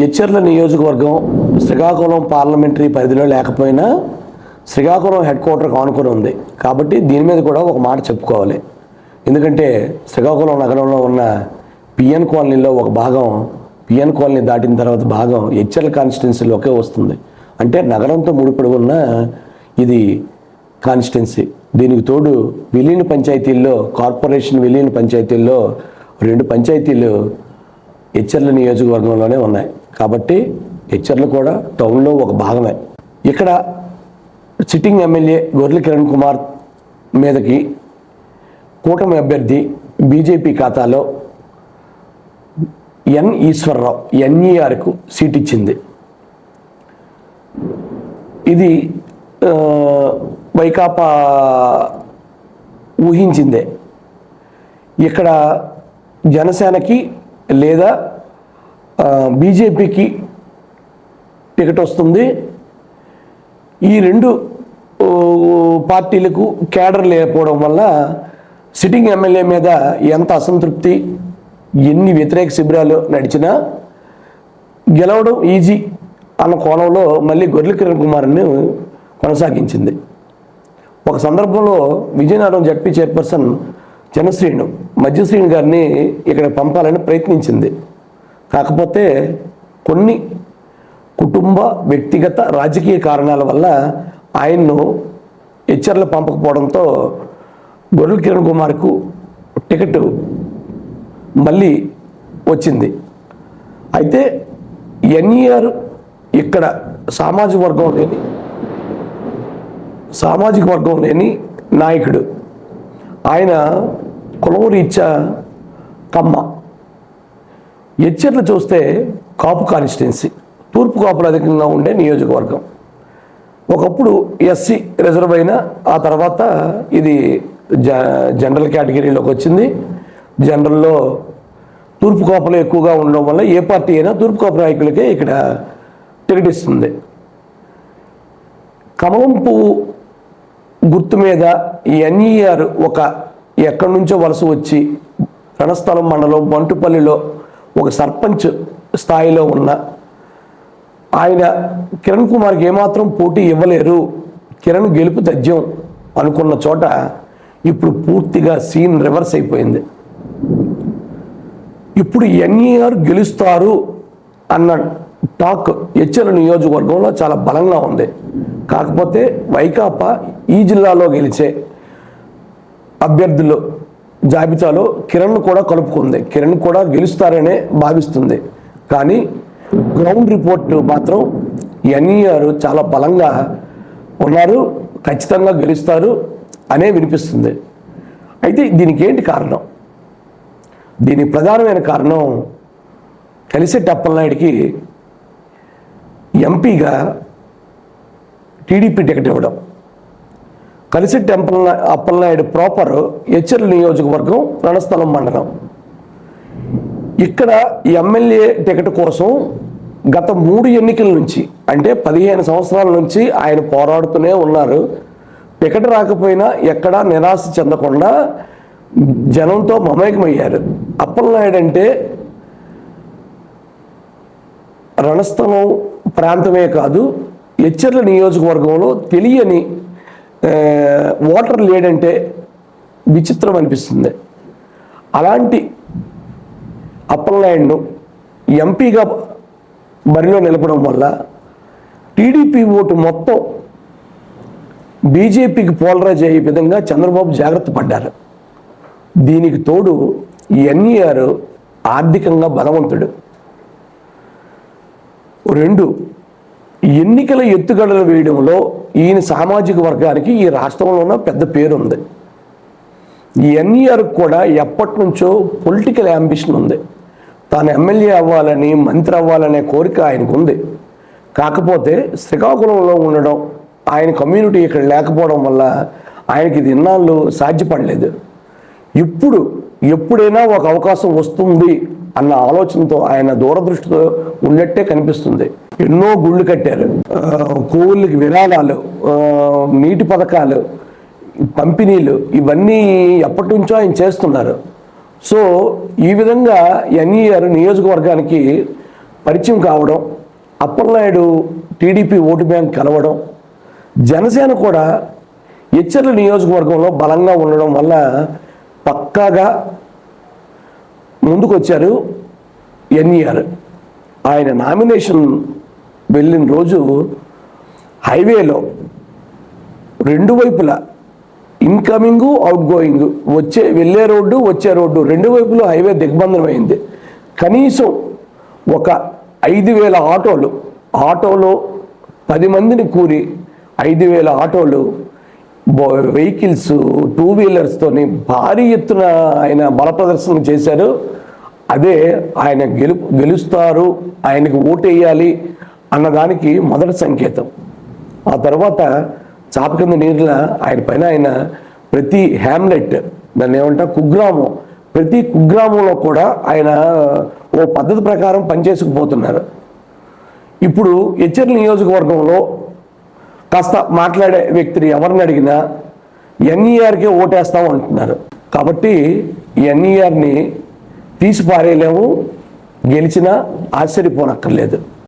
ఎచ్చెర్ల నియోజకవర్గం శ్రీకాకుళం పార్లమెంటరీ పరిధిలో లేకపోయినా శ్రీకాకుళం హెడ్ క్వార్టర్కి ఆనుకొని ఉంది కాబట్టి దీని మీద కూడా ఒక మాట చెప్పుకోవాలి. ఎందుకంటే శ్రీకాకుళం నగరంలో ఉన్న పిఎన్ కాలనీలో ఒక భాగం పిఎన్ కాలనీ దాటిన తర్వాత భాగం ఎచ్చెర్ల కాన్స్టిట్యున్సీలోకే వస్తుంది. అంటే నగరంతో ముడిపడి ఉన్న ఇది కాన్స్టిట్యున్సీ. దీనికి తోడు విలీన పంచాయతీల్లో కార్పొరేషన్ విలీన పంచాయతీల్లో 2 పంచాయతీలు ఎచ్చెర్ల నియోజకవర్గంలోనే ఉన్నాయి కాబట్టి ఎచ్చెర్ల కూడా టౌన్లో ఒక భాగమే. ఇక్కడ సిట్టింగ్ ఎమ్మెల్యే గొర్రెల కిరణ్ కుమార్ మీదకి కూటమి అభ్యర్థి బీజేపీ ఖాతాలో ఎన్ ఈశ్వరరావు ఎన్ఈఆర్కు సీట్ ఇచ్చింది. ఇది వైకాపా ఊహించిందే. ఇక్కడ జనసేనకి లేదా బీజేపీకి టికెట్ వస్తుంది. ఈ 2 పార్టీలకు కేడర్ లేకపోవడం వల్ల సిట్టింగ్ ఎమ్మెల్యే మీద ఎంత అసంతృప్తి, ఎన్ని వ్యతిరేక శిబిరాలు నడిచినా గెలవడం ఈజీ అన్న కోణంలో మళ్ళీ గొర్రెల కిరణ్ కుమార్ని కొనసాగించింది. ఒక సందర్భంలో విజయనగరం జడ్పీ చైర్పర్సన్ జనశ్రీను మధ్యశ్రీని గారిని ఇక్కడ పంపాలని ప్రయత్నించింది. కాకపోతే కొన్ని కుటుంబ వ్యక్తిగత రాజకీయ కారణాల వల్ల ఆయన్ను ఎచ్చెర్ల పంపకపోవడంతో గొర్రెల కిరణ్ కుమార్కు టికెట్ మళ్ళీ వచ్చింది. అయితే ఎన్ఈఆర్ ఇక్కడ సామాజిక వర్గం లేని నాయకుడు. ఆయన కులం రీత్యా కమ్మ. ఎచ్చెర్లు చూస్తే కాపు కాన్స్టిట్యున్సీ, తూర్పు కాపులు అధికంగా ఉండే నియోజకవర్గం. ఒకప్పుడు ఎస్సీ రిజర్వ్ అయినా ఆ తర్వాత ఇది జనరల్ కేటగిరీలోకి వచ్చింది. జనరల్లో తూర్పు కాపులు ఎక్కువగా ఉండడం వల్ల ఏ పార్టీ అయినా తూర్పు కాపు నాయకులకే ఇక్కడ టికెట్ ఇస్తుంది. కమలం పువ్వు గుర్తు మీద ఎన్ఈఆర్ ఒక ఎక్కడి నుంచో వలస వచ్చి రణస్థలం మండలం బంటుపల్లిలో ఒక సర్పంచ్ స్థాయిలో ఉన్న ఆయన కిరణ్ కుమార్కి ఏమాత్రం పోటీ ఇవ్వలేరు, కిరణ్ గెలుపు తథ్యం అనుకున్న చోట ఇప్పుడు పూర్తిగా సీన్ రివర్స్ అయిపోయింది. ఇప్పుడు ఎన్ఈఆర్ గెలుస్తారు అన్న టాక్ ఎచ్చెర్ల నియోజకవర్గంలో చాలా బలంగా ఉంది. కాకపోతే వైకాపా ఈ జిల్లాలో గెలిచే అభ్యర్థులు జాబితాలో కిరణ్ కూడా కలుపుకుంది. కిరణ్ కూడా గెలుస్తారనే భావిస్తుంది. కానీ గ్రౌండ్ రిపోర్ట్ మాత్రం ఎన్ఈఆర్ చాలా బలంగా ఉన్నారు, ఖచ్చితంగా గెలుస్తారు అనే వినిపిస్తుంది. అయితే దీనికి ఏంటి కారణం? దీనికి ప్రధానమైన కారణం కలిసెట్టి అప్పలనాయుడికి ఎంపీగా టీడీపీ టికెట్ ఇవ్వడం. కలిసెట్టి అప్పలనాయుడు ప్రాపర్ ఎచ్చెర్ల నియోజకవర్గం రణస్థలం మండలం. ఇక్కడ ఎమ్మెల్యే టికెట్ కోసం గత 3 ఎన్నికల నుంచి అంటే 15 సంవత్సరాల నుంచి ఆయన పోరాడుతూనే ఉన్నారు. టికెట్ రాకపోయినా ఎక్కడా నిరాశ చెందకుండా జనంతో మమేకమయ్యారు. అప్పలనాయుడు అంటే రణస్థలం ప్రాంతమే కాదు, ఎచ్చెర్ల నియోజకవర్గంలో తెలియని ఓటర్ లేడంటే విచిత్రం అనిపిస్తుంది. అలాంటి అప్పలనాయుడును ఎంపీగా బరిలో నిలపడం వల్ల టీడీపీ ఓటు మొత్తం బీజేపీకి పోలరైజ్ అయ్యే విధంగా చంద్రబాబు జాగ్రత్త పడ్డారు. దీనికి తోడు ఎన్ఈఆర్ ఆర్థికంగా బలవంతుడు. 2 ఎన్నికల ఎత్తుగడలు వేయడంలో ఈయన సామాజిక వర్గానికి ఈ రాష్ట్రంలోనే పెద్ద పేరు ఉంది. ఈ ఎన్ఈఆర్ కూడా ఎప్పటి నుంచో పొలిటికల్ యాంబిషన్ ఉంది. తాను ఎమ్మెల్యే అవ్వాలని, మంత్రి అవ్వాలనే కోరిక ఆయనకు ఉంది. కాకపోతే శ్రీకాకుళంలో ఉండడం, ఆయన కమ్యూనిటీ ఇక్కడ లేకపోవడం వల్ల ఆయనకి ఇది ఇన్నాళ్ళు సాధ్యపడలేదు. ఎప్పుడైనా ఒక అవకాశం వస్తుంది అన్న ఆలోచనతో ఆయన దూరదృష్టితో ఉన్నట్టే కనిపిస్తుంది. ఎన్నో గుళ్ళు కట్టారు, కోవులకి విరాళాలు, నీటి పథకాలు, పంపిణీలు ఇవన్నీ ఎప్పటి నుంచో ఆయన చేస్తున్నారు. సో ఈ విధంగా ఎన్ఈఆర్ నియోజకవర్గానికి పరిచయం కావడం, అప్పలనాయుడు టీడీపీ ఓటు బ్యాంక్ కలవడం, జనసేన కూడా ఎచ్చర్ల నియోజకవర్గంలో బలంగా ఉండడం వల్ల పక్కాగా ముందుకొచ్చారు ఎన్ఈఆర్. ఆయన నామినేషన్ వెళ్ళిన రోజు హైవేలో రెండు వైపులా ఇన్కమింగ్ అవుట్ గోయింగ్, వెళ్ళే రోడ్డు వచ్చే రోడ్డు రెండు వైపులు హైవే దిగ్బంధనం అయింది. కనీసం ఒక 5,000 ఆటోలో 10 మందిని కూరి 5,000 ఆటోలు, వెహికల్స్, 2 వీలర్స్తోని భారీ ఎత్తున ఆయన బల ప్రదర్శన చేశారు. అదే ఆయన గెలుస్తారు, ఆయనకు ఓటేయాలి అన్నదానికి మొదటి సంకేతం. ఆ తర్వాత చాప కింద నీరుల ఆయన పైన ఆయన ప్రతి హ్యామ్లెట్, దాన్ని ఏమంటా కుగ్రామం, ప్రతి కుగ్రామంలో కూడా ఆయన ఓ పద్ధతి ప్రకారం పనిచేసుకుపోతున్నారు. ఇప్పుడు ఎచ్చర్ల నియోజకవర్గంలో కాస్త మాట్లాడే వ్యక్తిని ఎవరిని అడిగినా ఎన్ఈఆర్కే ఓటేస్తాం అంటున్నారు. కాబట్టి ఎన్ఈఆర్ని తీసి పారేయలేము, గెలిచినా ఆశ్చర్యపోనక్కర్లేదు.